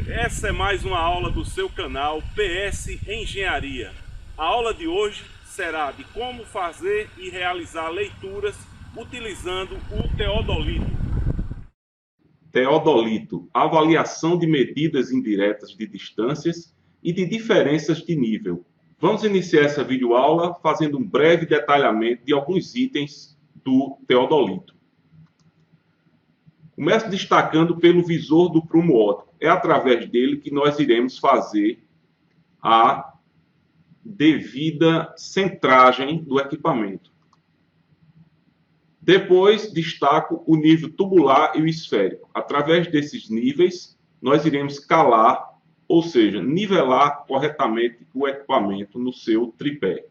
Essa é mais uma aula do seu canal PS Engenharia. A aula de hoje será de como fazer e realizar leituras utilizando o teodolito. Teodolito, avaliação de medidas indiretas de distâncias e de diferenças de nível. Vamos iniciar essa videoaula fazendo um breve detalhamento de alguns itens do teodolito. Começo destacando pelo visor do prumo óptico. É através dele que nós iremos fazer a devida centragem do equipamento. Depois, destaco o nível tubular e o esférico. Através desses níveis, nós iremos calar, ou seja, nivelar corretamente o equipamento no seu tripé.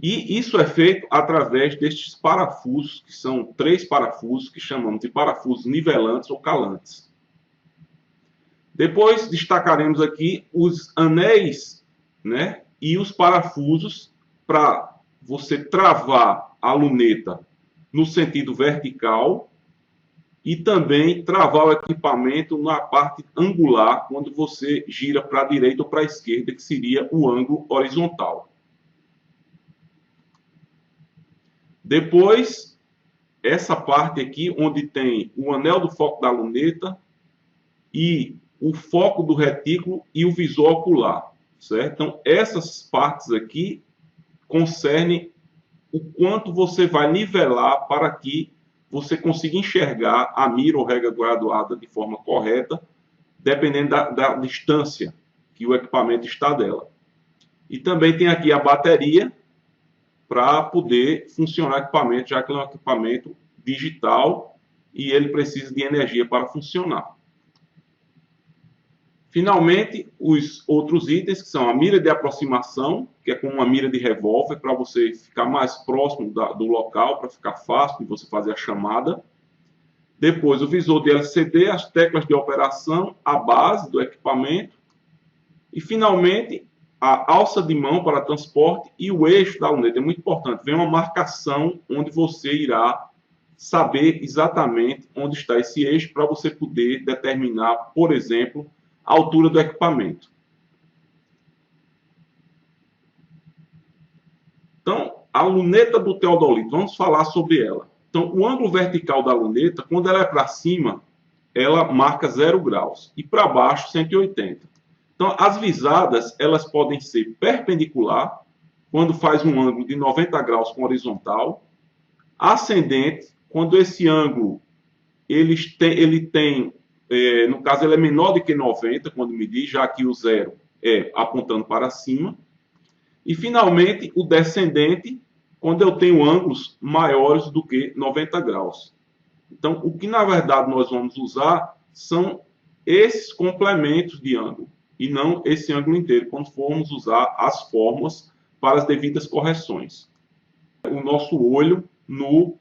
E isso é feito através destes parafusos, que são 3 parafusos, que chamamos de parafusos nivelantes ou calantes. Depois, destacaremos aqui os anéis, né, e os parafusos para você travar a luneta no sentido vertical e também travar o equipamento na parte angular, quando você gira para a direita ou para a esquerda, que seria o ângulo horizontal. Depois, essa parte aqui, onde tem o anel do foco da luneta e o foco do retículo e o visor ocular, certo? Então, essas partes aqui concernem o quanto você vai nivelar para que você consiga enxergar a mira ou régua graduada de forma correta, dependendo da distância que o equipamento está dela. E também tem aqui a bateria para poder funcionar o equipamento, já que é um equipamento digital e ele precisa de energia para funcionar. Finalmente, os outros itens, que são a mira de aproximação, que é como uma mira de revólver, para você ficar mais próximo do local, para ficar fácil de você fazer a chamada. Depois, o visor de LCD, as teclas de operação, a base do equipamento. E, finalmente, a alça de mão para transporte e o eixo da luneta. É muito importante. Vem uma marcação onde você irá saber exatamente onde está esse eixo para você poder determinar, por exemplo, a altura do equipamento. Então, a luneta do teodolito, vamos falar sobre ela. Então, o ângulo vertical da luneta, quando ela é para cima, ela marca 0 graus e para baixo 180. Então, as visadas, elas podem ser perpendicular, quando faz um ângulo de 90 graus com horizontal, ascendente, quando esse ângulo ele tem no caso, ele é menor do que 90, quando medir, já que o 0 é apontando para cima. E, finalmente, o descendente, quando eu tenho ângulos maiores do que 90 graus. Então, o que, na verdade, nós vamos usar são esses complementos de ângulo, e não esse ângulo inteiro, quando formos usar as fórmulas para as devidas correções. O nosso olho no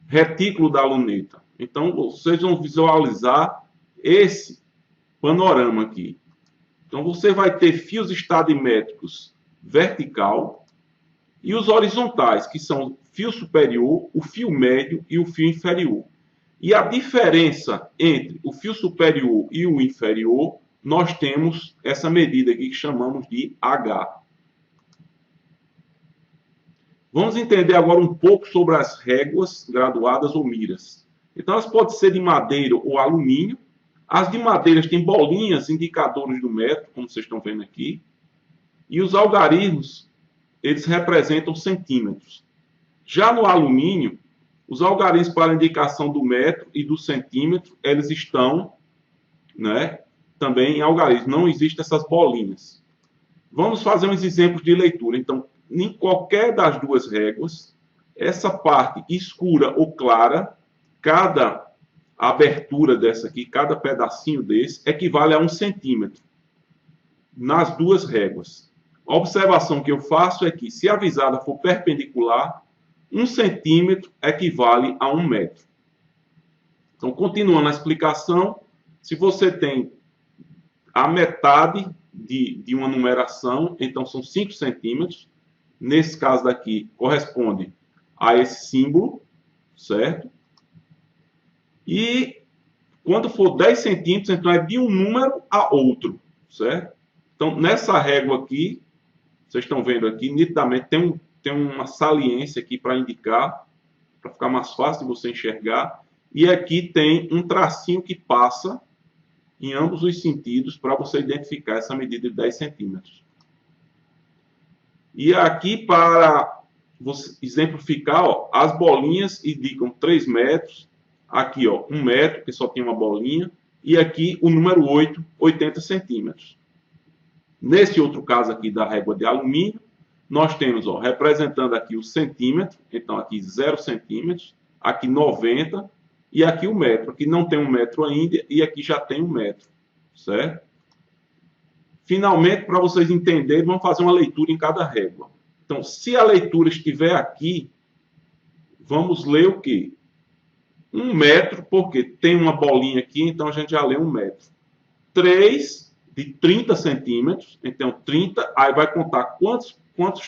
retículo da luneta. Então, vocês vão visualizar esse panorama aqui. Então, você vai ter fios estadimétricos vertical e os horizontais, que são o fio superior, o fio médio e o fio inferior. E a diferença entre o fio superior e o inferior, nós temos essa medida aqui que chamamos de H. Vamos entender agora um pouco sobre as réguas graduadas ou miras. Então, elas podem ser de madeira ou alumínio. As de madeira têm bolinhas indicadores do metro, como vocês estão vendo aqui. E os algarismos, eles representam centímetros. Já no alumínio, os algarismos para indicação do metro e do centímetro, eles estão, né, também em algarismo. Não existem essas bolinhas. Vamos fazer uns exemplos de leitura. Então, em qualquer das duas réguas, essa parte escura ou clara, cada abertura dessa aqui, cada pedacinho desse, equivale a 1 centímetro nas duas réguas. A observação que eu faço é que, se a visada for perpendicular, 1 centímetro equivale a 1 metro. Então, continuando a explicação, se você tem a metade de uma numeração, então são 5 centímetros. Nesse caso daqui, corresponde a esse símbolo, certo? E Quando for 10 centímetros, então é de um número a outro, certo? Então, nessa régua aqui, vocês estão vendo aqui, nitidamente tem uma saliência aqui para indicar, para ficar mais fácil de você enxergar. E aqui tem um tracinho que passa em ambos os sentidos para você identificar essa medida de 10 centímetros. E aqui, para você exemplificar, ó, as bolinhas indicam 3 metros. Aqui, ó, 1 metro, que só tem uma bolinha. E aqui, o número 8, 80 centímetros. Nesse outro caso aqui da régua de alumínio, nós temos, ó, representando aqui o centímetro. Então, aqui 0 centímetros. Aqui 90. E aqui o metro. Aqui não tem 1 metro ainda. E aqui já tem 1 metro. Certo? Finalmente, para vocês entenderem, vamos fazer uma leitura em cada régua. Então, se a leitura estiver aqui, vamos ler o quê? 1 metro, porque tem uma bolinha aqui, então a gente já lê 1 metro. 3 de 30 centímetros, então 30, aí vai contar quantos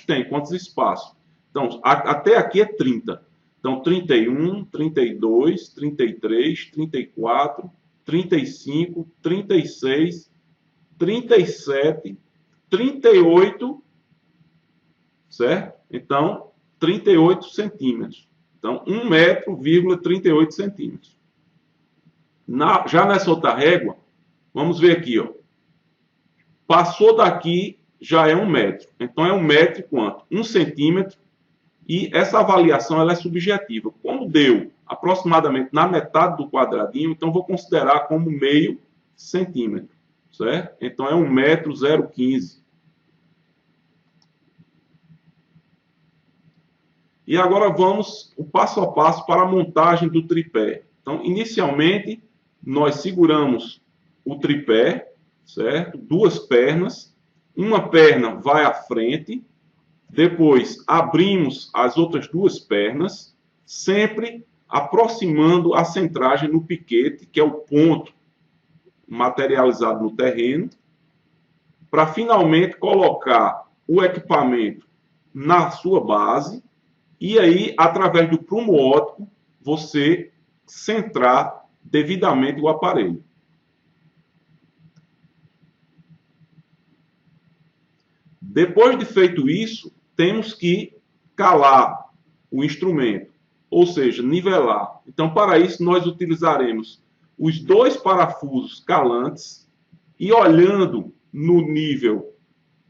tem, quantos espaços. Então, até aqui é 30. Então, 31, 32, 33, 34, 35, 36, 37, 38, certo? Então, 38 centímetros. Então, 1 metro, 38 centímetros. Já nessa outra régua, vamos ver aqui, ó. Passou daqui, já é 1 metro. Então, é 1 metro e quanto? 1 centímetro. E essa avaliação ela é subjetiva. Como deu aproximadamente na metade do quadradinho, então vou considerar como meio centímetro. Certo? Então, é 1 metro, 0,15. E agora vamos o passo a passo para a montagem do tripé. Então, inicialmente, nós seguramos o tripé, certo? 2 pernas. Uma perna vai à frente. Depois, abrimos as outras 2 pernas, sempre aproximando a centragem no piquete, que é o ponto materializado no terreno, para finalmente colocar o equipamento na sua base e aí, através do prumo óptico, você centrar devidamente o aparelho. Depois de feito isso, temos que calar o instrumento, ou seja, nivelar. Então, para isso, nós utilizaremos os 2 parafusos calantes e olhando no nível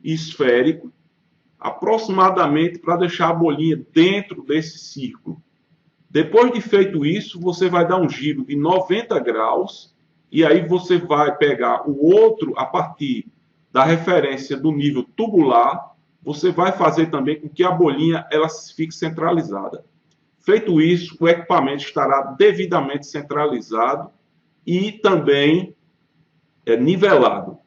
esférico, aproximadamente para deixar a bolinha dentro desse círculo. Depois de feito isso, você vai dar um giro de 90 graus e aí você vai pegar o outro a partir da referência do nível tubular, você vai fazer também com que a bolinha ela fique centralizada. Feito isso, o equipamento estará devidamente centralizado e também nivelado.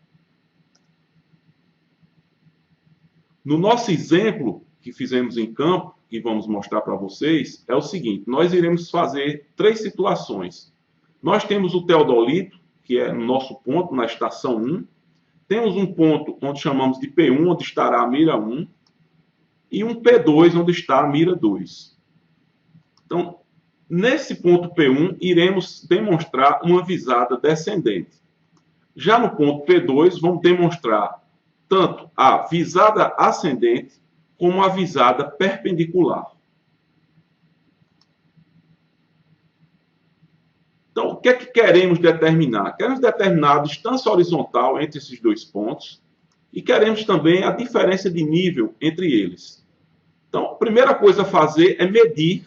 No nosso exemplo que fizemos em campo, que vamos mostrar para vocês, é o seguinte: nós iremos fazer 3 situações. Nós temos o teodolito, que é no nosso ponto, na estação 1. Temos um ponto onde chamamos de P1, onde estará a mira 1, e um P2, onde está a mira 2. Então, nesse ponto P1, iremos demonstrar uma visada descendente. Já no ponto P2, vamos demonstrar tanto a visada ascendente como a visada perpendicular. Então, o que é que queremos determinar? Queremos determinar a distância horizontal entre esses 2 pontos e queremos também a diferença de nível entre eles. Então, a primeira coisa a fazer é medir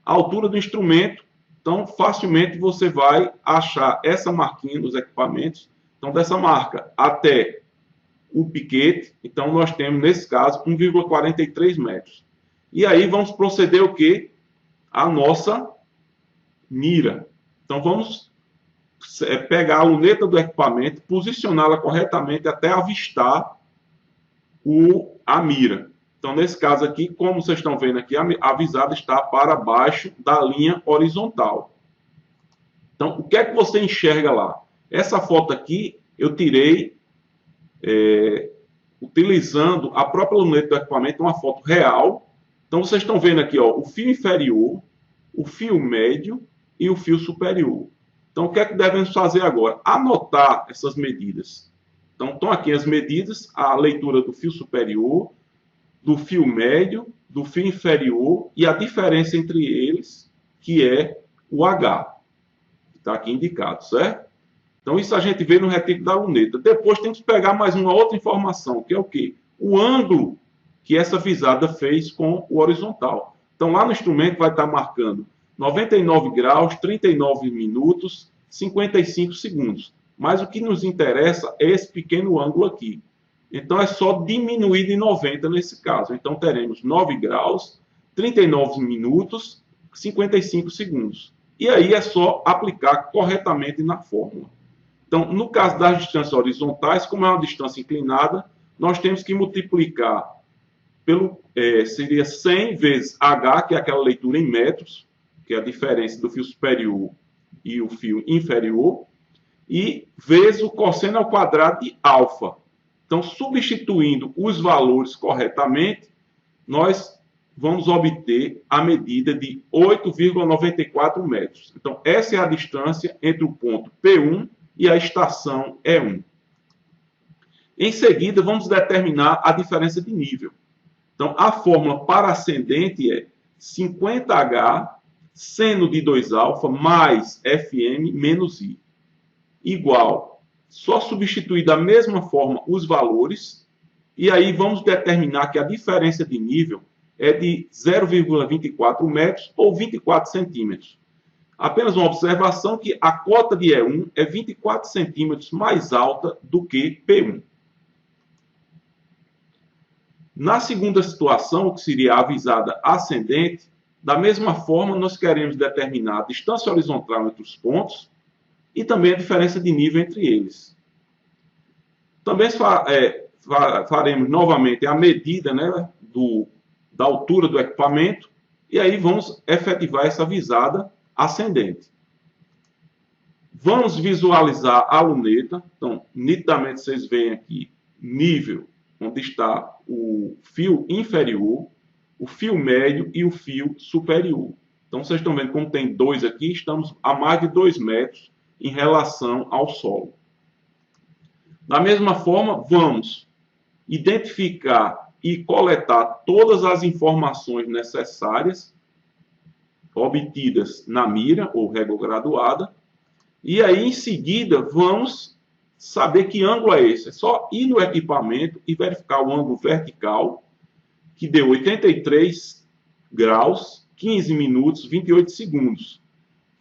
a altura do instrumento. Então, facilmente você vai achar essa marquinha nos equipamentos. Então, dessa marca até o piquete, então nós temos, nesse caso, 1,43 metros. E aí vamos proceder o quê? A nossa mira. Então vamos pegar a luneta do equipamento, posicioná-la corretamente até avistar a mira. Então, nesse caso aqui, como vocês estão vendo aqui, a visada está para baixo da linha horizontal. Então, o que é que você enxerga lá? Essa foto aqui eu tirei utilizando a própria luneta do equipamento, uma foto real. Então, vocês estão vendo aqui, ó, o fio inferior, o fio médio e o fio superior. Então, Então, o que é que devemos fazer agora? Anotar essas medidas. Então, estão aqui as medidas, a leitura do fio superior, do fio médio, do fio inferior e a diferença entre eles, que é o H, que está aqui indicado, certo? Então, isso a gente vê no retículo da luneta. Depois tem que pegar mais uma outra informação, que é o quê? O ângulo que essa visada fez com o horizontal. Então, lá no instrumento vai estar marcando 99 graus, 39 minutos, 55 segundos. Mas o que nos interessa é esse pequeno ângulo aqui. Então, é só diminuir de 90 nesse caso. Então, teremos 9 graus, 39 minutos, 55 segundos. E aí é só aplicar corretamente na fórmula. Então, no caso das distâncias horizontais, como é uma distância inclinada, nós temos que multiplicar seria 100 vezes H, que é aquela leitura em metros, que é a diferença do fio superior e o fio inferior, e vezes o cosseno ao quadrado de alfa. Então, substituindo os valores corretamente, nós vamos obter a medida de 8,94 metros. Então, essa é a distância entre o ponto P1 e a estação E1. Em seguida, vamos determinar a diferença de nível. Então, a fórmula para ascendente é 50H seno de 2α mais Fm menos I, igual, só substituir da mesma forma os valores, e aí vamos determinar que a diferença de nível é de 0,24 metros ou 24 centímetros. Apenas uma observação que a cota de E1 é 24 centímetros mais alta do que P1. Na segunda situação, que seria a visada ascendente, da mesma forma nós queremos determinar a distância horizontal entre os pontos e também a diferença de nível entre eles. Também faremos novamente a medida, né, da altura do equipamento e aí vamos efetivar essa visada ascendente. Vamos visualizar a luneta. Então, nitidamente vocês veem aqui nível, onde está o fio inferior, o fio médio e o fio superior. Então, vocês estão vendo como tem dois aqui, estamos a mais de 2 metros em relação ao solo. Da mesma forma, vamos identificar e coletar todas as informações necessárias obtidas na mira ou régua graduada. E aí, em seguida, vamos saber que ângulo é esse. É só ir no equipamento e verificar o ângulo vertical, que deu 83 graus, 15 minutos, 28 segundos.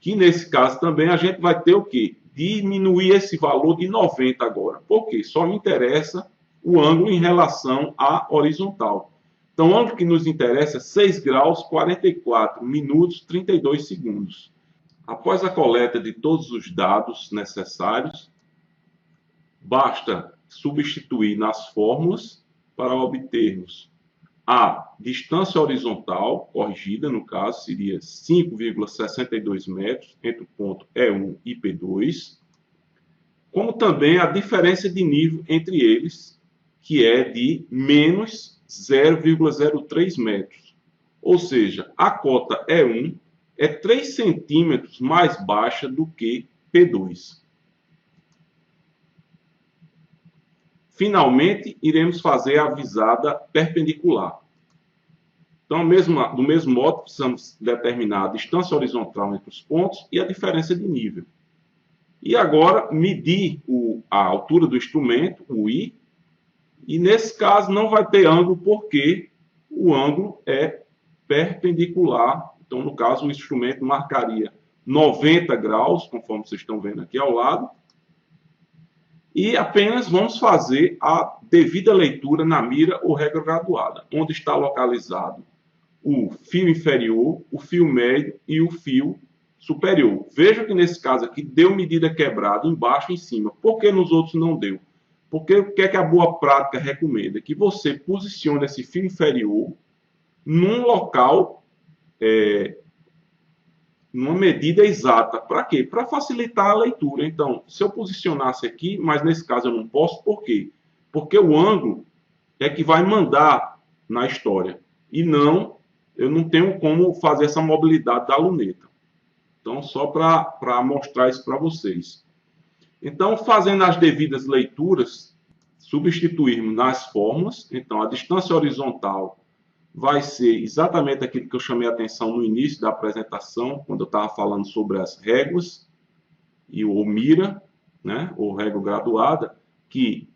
Que nesse caso também a gente vai ter o quê? Diminuir esse valor de 90 agora. Por quê? Só me interessa o ângulo em relação à horizontal. Então, o ângulo que nos interessa é 6 graus, 44 minutos, 32 segundos. Após a coleta de todos os dados necessários, basta substituir nas fórmulas para obtermos a distância horizontal corrigida, no caso, seria 5,62 metros entre o ponto E1 e P2, como também a diferença de nível entre eles, que é de menos 0,03 metros. Ou seja, a cota E1 é 3 centímetros mais baixa do que P2. Finalmente, iremos fazer a visada perpendicular. Então, do mesmo modo, precisamos determinar a distância horizontal entre os pontos e a diferença de nível. E agora, medir a altura do instrumento, o I, e nesse caso não vai ter ângulo porque o ângulo é perpendicular. Então, no caso, o instrumento marcaria 90 graus, conforme vocês estão vendo aqui ao lado, e apenas vamos fazer a devida leitura na mira ou régua graduada, onde está localizado o fio inferior, o fio médio e o fio superior. Veja que nesse caso aqui deu medida quebrada embaixo e em cima. Por que nos outros não deu? Porque o que é que a boa prática recomenda? Que você posicione esse fio inferior num local, numa medida exata. Para quê? Para facilitar a leitura. Então, se eu posicionasse aqui, mas nesse caso eu não posso, por quê? Porque o ângulo é que vai mandar na história. E não, eu não tenho como fazer essa mobilidade da luneta. Então, só para mostrar isso para vocês. Então, fazendo as devidas leituras, substituirmos nas fórmulas. Então, a distância horizontal vai ser exatamente aquilo que eu chamei a atenção no início da apresentação, quando eu estava falando sobre as réguas e o mira, né, ou régua graduada, que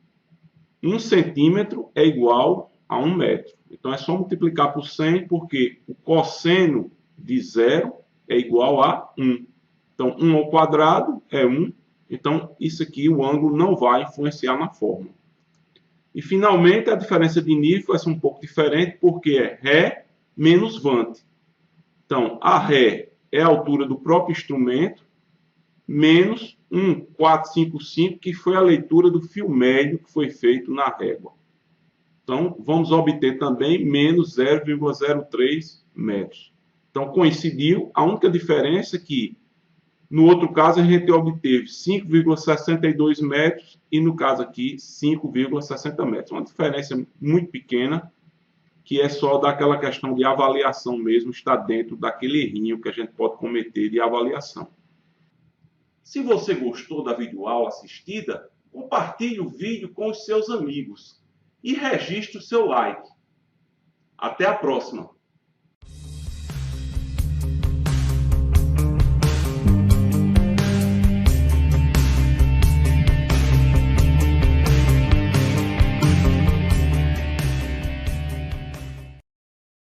1 centímetro é igual a 1 metro. Então, é só multiplicar por 100, porque o cosseno de 0 é igual a 1. Então, 1 ao quadrado é 1. Então, isso aqui, o ângulo não vai influenciar na fórmula. E, finalmente, a diferença de nível vai ser um pouco diferente, porque é Ré menos Vante. Então, a Ré é a altura do próprio instrumento, menos 1,455, que foi a leitura do fio médio que foi feito na régua. Então, vamos obter também menos 0,03 metros. Então, coincidiu. A única diferença é que, no outro caso, a gente obteve 5,62 metros e, no caso aqui, 5,60 metros. Uma diferença muito pequena, que é só daquela questão de avaliação mesmo, está dentro daquele errinho que a gente pode cometer de avaliação. Se você gostou da videoaula assistida, compartilhe o vídeo com os seus amigos e registre o seu like. Até a próxima!